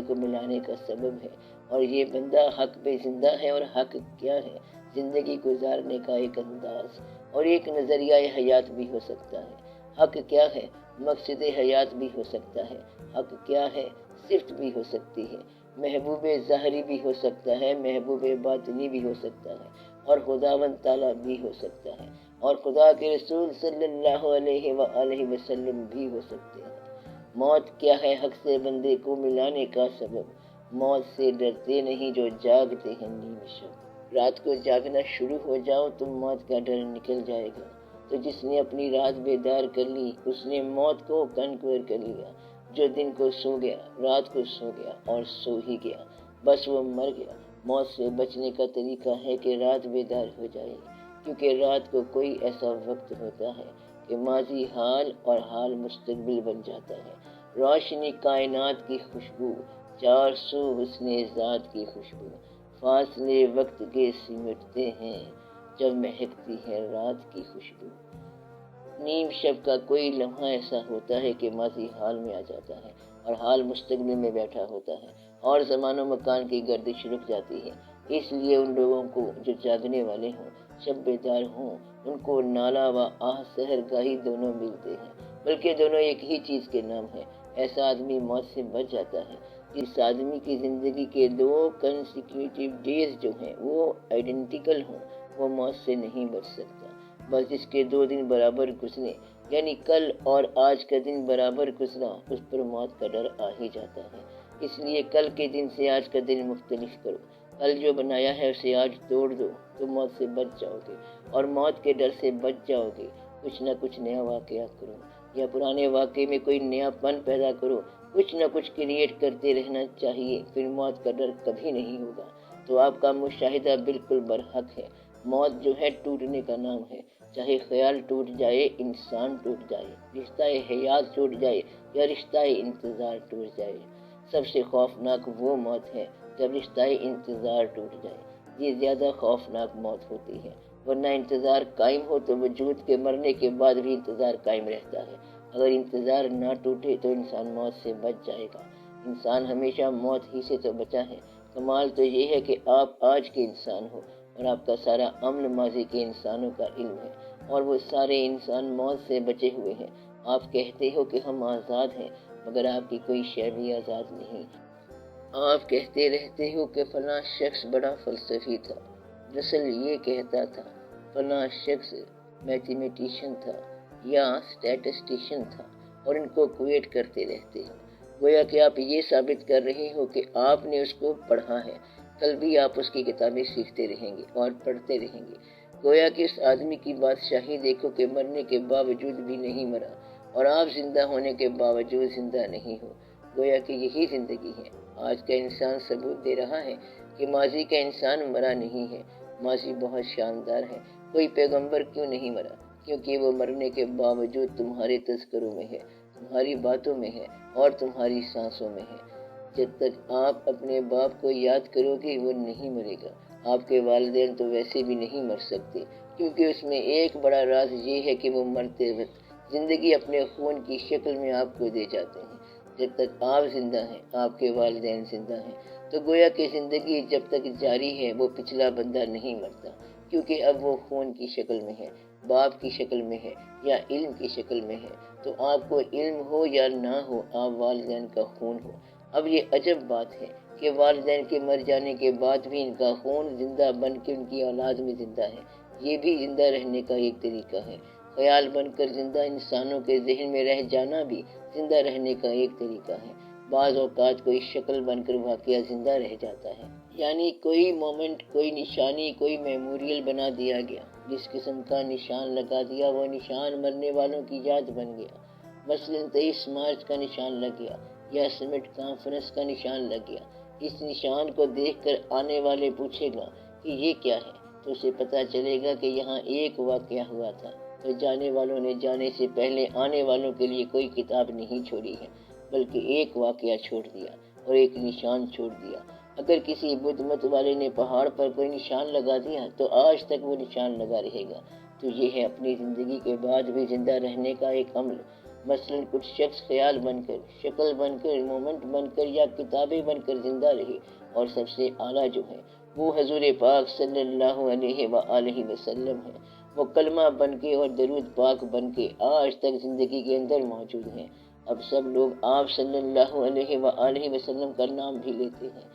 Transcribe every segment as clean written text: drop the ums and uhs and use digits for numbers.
بندے کو ملانے کا سبب ہے، اور یہ بندہ حق پہ زندہ ہے۔ اور حق کیا ہے؟ زندگی گزارنے کا ایک انداز اور ایک نظریہ حیات بھی ہو سکتا ہے۔ حق کیا ہے؟ مقصد حیات بھی ہو سکتا ہے۔ حق کیا ہے؟ صفت بھی ہو سکتی ہے، محبوب ظاہری بھی ہو سکتا ہے، محبوب باطنی بھی ہو سکتا ہے، اور خداوند تعالیٰ بھی ہو سکتا ہے، اور خدا کے رسول صلی اللہ علیہ وآلہ وسلم بھی ہو سکتے ہیں۔ موت کیا ہے؟ حق سے بندے کو ملانے کا سبب۔ موت سے ڈرتے نہیں جو جاگتے ہیں نیم شب۔ رات کو جاگنا شروع ہو جاؤ تو موت کا ڈر نکل جائے گا۔ تو جس نے اپنی رات بیدار کر لی اس نے موت کو کنکور کر لیا۔ جو دن کو سو گیا رات کو سو گیا اور سو ہی گیا، بس وہ مر گیا۔ موت سے بچنے کا طریقہ ہے کہ رات بیدار ہو جائے، کیونکہ رات کو کوئی ایسا وقت ہوتا ہے کہ ماضی حال اور حال مستقبل بن جاتا ہے۔ روشنی کائنات کی خوشبو، چار سو حسن ذات کی خوشبو، فاصلے وقت کے سمٹتے ہیں جب مہکتی ہے رات کی خوشبو۔ نیم شب کا کوئی لمحہ ایسا ہوتا ہے کہ ماضی حال میں آ جاتا ہے اور حال مستقبل میں بیٹھا ہوتا ہے، اور زمان و مکان کی گردش رک جاتی ہے۔ اس لیے ان لوگوں کو جو جاگنے والے ہوں، شب بیدار ہوں، ان کو نالہ و آہ سحر گاہی دونوں ملتے ہیں، بلکہ دونوں ایک ہی چیز کے نام ہیں۔ ایسا آدمی موت سے بچ جاتا ہے جس آدمی کی زندگی کے 2 کنسیکیوٹیو ڈیز جو ہیں وہ آئیڈینٹیکل ہوں، وہ موت سے نہیں بچ سکتا۔ بس جس کے 2 دن برابر گزرے، یعنی کل اور آج کا دن برابر گزرا، اس پر موت کا ڈر آ ہی جاتا ہے۔ اس لیے کل کے دن سے آج کا دن مختلف کرو۔ کل جو بنایا ہے اسے آج توڑ دو تو موت سے بچ جاؤ گے، اور موت کے ڈر سے بچ جاؤ گے۔ کچھ نہ کچھ نیا واقعہ کرو، یا پرانے واقعے میں کوئی نیا پن پیدا کرو۔ کچھ نہ کچھ کریٹ کرتے رہنا چاہیے، پھر موت کا ڈر کبھی نہیں ہوگا۔ تو آپ کا مشاہدہ بالکل برحق ہے۔ موت جو ہے ٹوٹنے کا نام ہے، چاہے خیال ٹوٹ جائے، انسان ٹوٹ جائے، رشتہ حیات ٹوٹ جائے، یا رشتہ انتظار ٹوٹ جائے۔ سب سے خوفناک وہ موت ہے جب رشتہ انتظار ٹوٹ جائے، یہ زیادہ خوفناک موت ہوتی ہے۔ ورنہ انتظار قائم ہو تو وجود کے مرنے کے بعد بھی انتظار قائم رہتا ہے۔ اگر انتظار نہ ٹوٹے تو انسان موت سے بچ جائے گا۔ انسان ہمیشہ موت ہی سے تو بچا ہے۔ کمال تو یہ ہے کہ آپ آج کے انسان ہو، اور آپ کا سارا عمل ماضی کے انسانوں کا علم ہے، اور وہ سارے انسان موت سے بچے ہوئے ہیں۔ آپ کہتے ہو کہ ہم آزاد ہیں، مگر آپ کی کوئی شے بھی آزاد نہیں۔ آپ کہتے رہتے ہو کہ فلاں شخص بڑا فلسفی تھا، رسل یہ کہتا تھا، فلاں شخص میتھمیٹیشین تھا یا اسٹیٹسٹیشین تھا، اور ان کو کویٹ کرتے رہتے ہو۔ گویا کہ آپ یہ ثابت کر رہے ہو کہ آپ نے اس کو پڑھا ہے، کل بھی آپ اس کی کتابیں سیکھتے رہیں گے اور پڑھتے رہیں گے۔ گویا کہ اس آدمی کی بادشاہی دیکھو کہ مرنے کے باوجود بھی نہیں مرا، اور آپ زندہ ہونے کے باوجود زندہ نہیں ہو۔ گویا کہ یہی زندگی ہے۔ آج کا انسان ثبوت دے رہا ہے کہ ماضی کا انسان مرا نہیں ہے۔ ماضی بہت شاندار ہے۔ کوئی پیغمبر کیوں نہیں مرا؟ کیونکہ وہ مرنے کے باوجود تمہارے تذکروں میں ہے، تمہاری باتوں میں ہے، اور تمہاری سانسوں میں ہے۔ جب تک آپ اپنے باپ کو یاد کرو گے وہ نہیں مرے گا۔ آپ کے والدین تو ویسے بھی نہیں مر سکتے، کیونکہ اس میں ایک بڑا راز یہ ہے کہ وہ مرتے وقت زندگی اپنے خون کی شکل میں آپ کو دے جاتے ہیں۔ جب تک آپ زندہ ہیں آپ کے والدین زندہ ہیں، تو گویا کہ زندگی جب تک جاری ہے وہ پچھلا بندہ نہیں مرتا، کیونکہ اب وہ خون کی شکل میں ہے، باپ کی شکل میں ہے، یا علم کی شکل میں ہے۔ تو آپ کو علم ہو یا نہ ہو، آپ والدین کا خون ہو۔ اب یہ عجب بات ہے کہ والدین کے مر جانے کے بعد بھی ان کا خون زندہ بن کے ان کی اولاد میں زندہ ہے۔ یہ بھی زندہ رہنے کا ایک طریقہ ہے۔ خیال بن کر زندہ انسانوں کے ذہن میں رہ جانا بھی زندہ رہنے کا ایک طریقہ ہے۔ بعض اوقات کوئی شکل بن کر واقعہ زندہ رہ جاتا ہے، یعنی کوئی مومنٹ، کوئی نشانی، کوئی میموریل بنا دیا گیا۔ جس قسم کا نشان لگا دیا وہ نشان مرنے والوں کی یاد بن گیا۔ مثلاً 23 مارچ کا نشان لگ گیا، یا سمٹ کانفرنس کا نشان لگ گیا۔ اس نشان کو دیکھ کر آنے والے پوچھے گا کہ یہ کیا ہے، تو اسے پتہ چلے گا کہ یہاں ایک واقعہ ہوا تھا۔ تو جانے والوں نے جانے سے پہلے آنے والوں کے لیے کوئی کتاب نہیں چھوڑی ہے، بلکہ ایک واقعہ چھوڑ دیا اور ایک نشان چھوڑ دیا۔ اگر کسی بدھ مت والے نے پہاڑ پر کوئی نشان لگا دیا تو آج تک وہ نشان لگا رہے گا۔ تو یہ ہے اپنی زندگی کے بعد بھی زندہ رہنے کا ایک عمل۔ مثلاً کچھ شخص خیال بن کر، شکل بن کر، مومنٹ بن کر یا کتابیں بن کر زندہ رہے، اور سب سے اعلیٰ جو ہے وہ حضور پاک صلی اللہ علیہ وآلہ وسلم ہے۔ وہ کلمہ بن کے اور درود پاک بن کے آج تک زندگی کے اندر موجود ہیں۔ اب سب لوگ آپ صلی اللہ علیہ وآلہ وسلم کا نام بھی لیتے ہیں،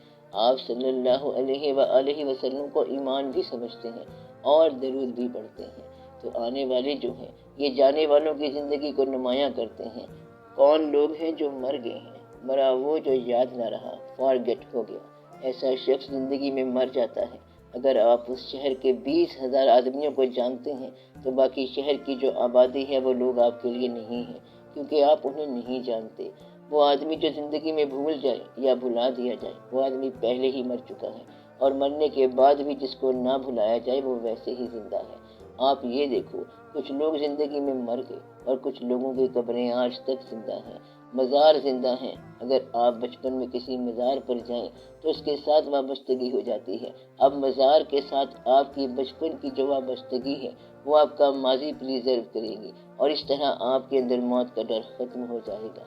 آپ صلی اللہ علیہ وآلہ وسلم کو ایمان بھی سمجھتے ہیں اور درود بھی پڑھتے ہیں۔ تو آنے والے جو ہیں یہ جانے والوں کی زندگی کو نمایاں کرتے ہیں۔ کون لوگ ہیں جو مر گئے ہیں؟ مرا وہ جو یاد نہ رہا، فارگیٹ ہو گیا۔ ایسا شخص زندگی میں مر جاتا ہے۔ اگر آپ اس شہر کے 20,000 آدمیوں کو جانتے ہیں تو باقی شہر کی جو آبادی ہے وہ لوگ آپ کے لیے نہیں ہیں، کیونکہ آپ انہیں نہیں جانتے۔ وہ آدمی جو زندگی میں بھول جائے یا بھلا دیا جائے، وہ آدمی پہلے ہی مر چکا ہے، اور مرنے کے بعد بھی جس کو نہ بھلایا جائے وہ ویسے ہی زندہ ہے۔ آپ یہ دیکھو، کچھ لوگ زندگی میں مر گئے اور کچھ لوگوں کی قبریں آج تک زندہ ہیں، مزار زندہ ہیں۔ اگر آپ بچپن میں کسی مزار پر جائیں تو اس کے ساتھ وابستگی ہو جاتی ہے۔ اب مزار کے ساتھ آپ کی بچپن کی جو وابستگی ہے وہ آپ کا ماضی پریزرو کرے گی، اور اس طرح آپ کے اندر موت کا ڈر ختم ہو جائے گا۔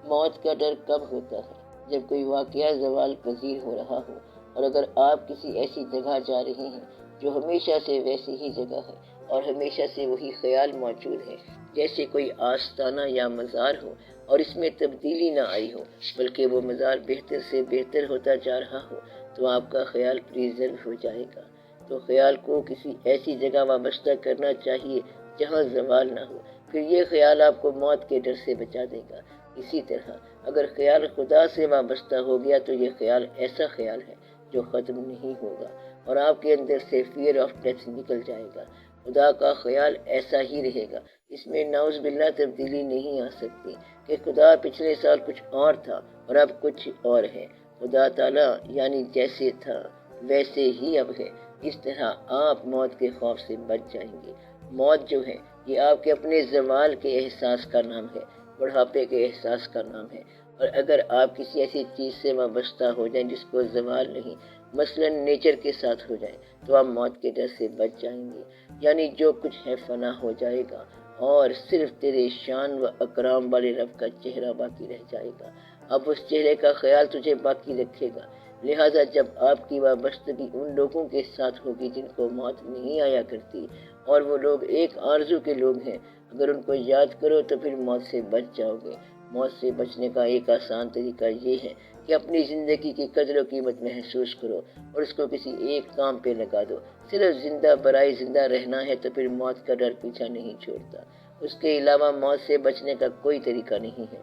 موت کا ڈر کب ہوتا ہے؟ جب کوئی واقعہ زوال پذیر ہو رہا ہو، اور اگر آپ کسی ایسی جگہ جا رہے ہیں جو ہمیشہ سے ویسی ہی جگہ ہے اور ہمیشہ سے وہی خیال موجود ہے، جیسے کوئی آستانہ یا مزار ہو اور اس میں تبدیلی نہ آئی ہو، بلکہ وہ مزار بہتر سے بہتر ہوتا جا رہا ہو، تو آپ کا خیال پریزرو ہو جائے گا۔ تو خیال کو کسی ایسی جگہ وابستہ کرنا چاہیے جہاں زوال نہ ہو، پھر یہ خیال آپ کو موت کے ڈر سے بچا دے گا۔ اسی طرح اگر خیال خدا سے وابستہ ہو گیا تو یہ خیال ایسا خیال ہے جو ختم نہیں ہوگا، اور آپ کے اندر سے فیئر آف ڈیتھ نکل جائے گا۔ خدا کا خیال ایسا ہی رہے گا، اس میں نعوذ باللہ تبدیلی نہیں آ سکتی کہ خدا پچھلے سال کچھ اور تھا اور اب کچھ اور ہے۔ خدا تعالیٰ یعنی جیسے تھا ویسے ہی اب ہے۔ اس طرح آپ موت کے خوف سے بچ جائیں گے۔ موت جو ہے یہ آپ کے اپنے زوال کے احساس کا نام ہے، بڑھاپے کے احساس کا نام ہے۔ اور اگر آپ کسی ایسی چیز سے وابستہ ہو جائیں جس کو زوال نہیں، مثلا نیچر کے ساتھ ہو جائیں، تو آپ موت کے ڈر سے بچ جائیں گے۔ یعنی جو کچھ ہے فنا ہو جائے گا، اور صرف تیرے شان و اکرام والے رب کا چہرہ باقی رہ جائے گا۔ اب اس چہرے کا خیال تجھے باقی رکھے گا۔ لہٰذا جب آپ کی وابستگی ان لوگوں کے ساتھ ہوگی جن کو موت نہیں آیا کرتی، اور وہ لوگ ایک آرزو کے لوگ ہیں، اگر ان کو یاد کرو تو پھر موت سے بچ جاؤ گے۔ موت سے بچنے کا ایک آسان طریقہ یہ ہے کہ اپنی زندگی کی قدر و قیمت محسوس کرو اور اس کو کسی ایک کام پہ لگا دو۔ صرف زندہ برائے زندہ رہنا ہے تو پھر موت کا ڈر پیچھا نہیں چھوڑتا۔ اس کے علاوہ موت سے بچنے کا کوئی طریقہ نہیں ہے۔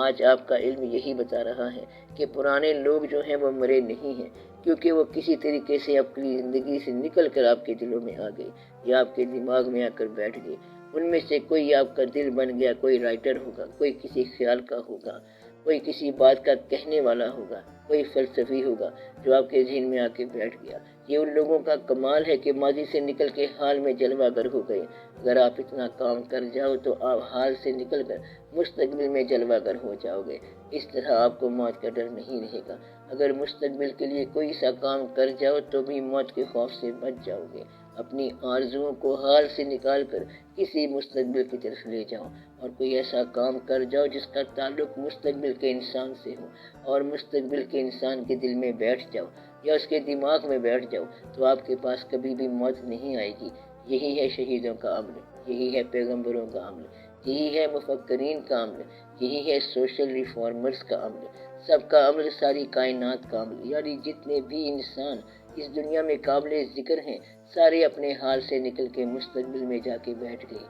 آج آپ کا علم یہی بتا رہا ہے کہ پرانے لوگ جو ہیں وہ مرے نہیں ہیں، کیونکہ وہ کسی طریقے سے اپنی زندگی سے نکل کر آپ کے دلوں میں آ گئے یا آپ کے دماغ میں آ کر بیٹھ گئے۔ ان میں سے کوئی آپ کا دل بن گیا، کوئی رائٹر ہوگا، کوئی کسی خیال کا ہوگا، کوئی کسی بات کا کہنے والا ہوگا، کوئی فلسفی ہوگا جو آپ کے ذہن میں آ کے بیٹھ گیا۔ یہ ان لوگوں کا کمال ہے کہ ماضی سے نکل کے حال میں جلوہ گر ہو گئے۔ اگر آپ اتنا کام کر جاؤ تو آپ حال سے نکل کر مستقبل میں جلوہ گر ہو جاؤ گے۔ اس طرح آپ کو موت کا ڈر نہیں رہے گا۔ اگر مستقبل کے لیے کوئی سا کام کر جاؤ تو بھی موت کے خوف سے بچ جاؤ گے۔ اپنی آرزوؤں کو حال سے نکال کر کسی مستقبل کی طرف لے جاؤ، اور کوئی ایسا کام کر جاؤ جس کا تعلق مستقبل کے انسان سے ہو، اور مستقبل کے انسان کے دل میں بیٹھ جاؤ یا اس کے دماغ میں بیٹھ جاؤ، تو آپ کے پاس کبھی بھی موت نہیں آئے گی۔ یہی ہے شہیدوں کا عمل، یہی ہے پیغمبروں کا عمل، یہی ہے مفکرین کا عمل، یہی ہے سوشل ریفارمرز کا عمل، سب کا عمل، ساری کائنات کا عمل۔ یعنی جتنے بھی انسان اس دنیا میں قابل ذکر ہیں، سارے اپنے حال سے نکل کے مستقبل میں جا کے بیٹھ گئے۔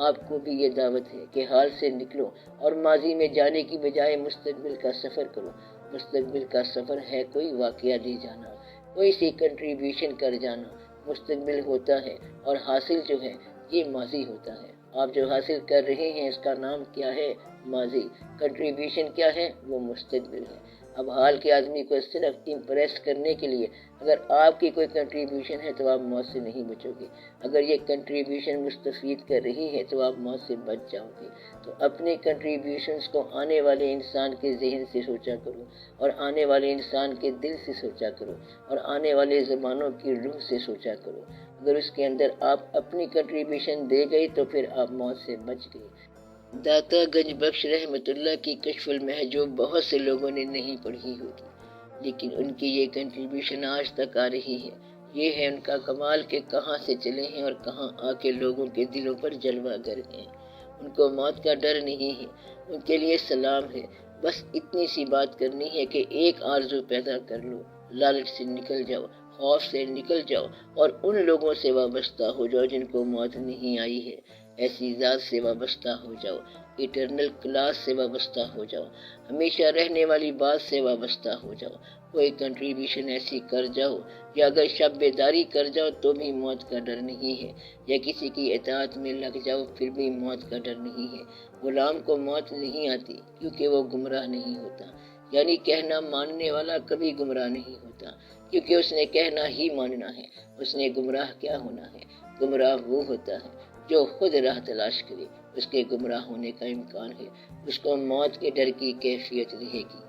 آپ کو بھی یہ دعوت ہے کہ حال سے نکلو اور ماضی میں جانے کی بجائے مستقبل کا سفر کرو۔ مستقبل کا سفر ہے کوئی واقعہ لے جانا، کوئی سی کنٹریبیوشن کر جانا۔ مستقبل ہوتا ہے اور حاصل جو ہے یہ ماضی ہوتا ہے۔ آپ جو حاصل کر رہے ہیں اس کا نام کیا ہے؟ ماضی۔ کنٹریبیوشن کیا ہے؟ وہ مستقبل ہے۔ اب حال کے آدمی کو صرف امپریس کرنے کے لیے اگر آپ کی کوئی کنٹریبیوشن ہے تو آپ موت سے نہیں بچو گے۔ اگر یہ کنٹریبیوشن مستفید کر رہی ہے تو آپ موت سے بچ جاؤ گے۔ تو اپنے کنٹریبیوشنز کو آنے والے انسان کے ذہن سے سوچا کرو، اور آنے والے انسان کے دل سے سوچا کرو، اور آنے والے زمانوں کی روح سے سوچا کرو۔ اگر اس کے اندر آپ اپنی کنٹریبیوشن دے گئے تو پھر آپ موت سے بچ گئے۔ داتا گنج بخش رحمت اللہ کی کشف المحجوب بہت سے لوگوں نے نہیں پڑھی ہوگی، لیکن ان کی یہ کنٹریبیوشن آج تک آ رہی ہے۔ یہ ہے ان کا کمال کہ کہاں سے چلے ہیں اور کہاں آ کے لوگوں کے دلوں پر جلوہ گر ہیں۔ ان کو موت کا ڈر نہیں ہے، ان کے لیے سلام ہے۔ بس اتنی سی بات کرنی ہے کہ ایک آرزو پیدا کر لو، لالچ سے نکل جاؤ، خوف سے نکل جاؤ اور ان لوگوں سے وابستہ ہو جاؤ جن کو موت نہیں آئی ہے۔ ایسی ذات سے وابستہ ہو جاؤ، ایٹرنل کلاس سے وابستہ ہو جاؤ، ہمیشہ رہنے والی بات سے وابستہ ہو جاؤ۔ کوئی کنٹریبیوشن ایسی کر جاؤ یا اگر شب بیداری کر جاؤ تو بھی موت کا ڈر نہیں ہے، یا کسی کی اطاعت میں لگ جاؤ پھر بھی موت کا ڈر نہیں ہے۔ غلام کو موت نہیں آتی کیونکہ وہ گمراہ نہیں ہوتا، یعنی کہنا ماننے والا کبھی گمراہ نہیں ہوتا، کیونکہ اس نے کہنا ہی ماننا ہے۔ اس نے گمراہ کیا ہونا ہے؟ گمراہ وہ ہوتا ہے جو خود راہ تلاش کرے، اس کے گمراہ ہونے کا امکان ہے، اس کو موت کے ڈر کی کیفیت رہے گی۔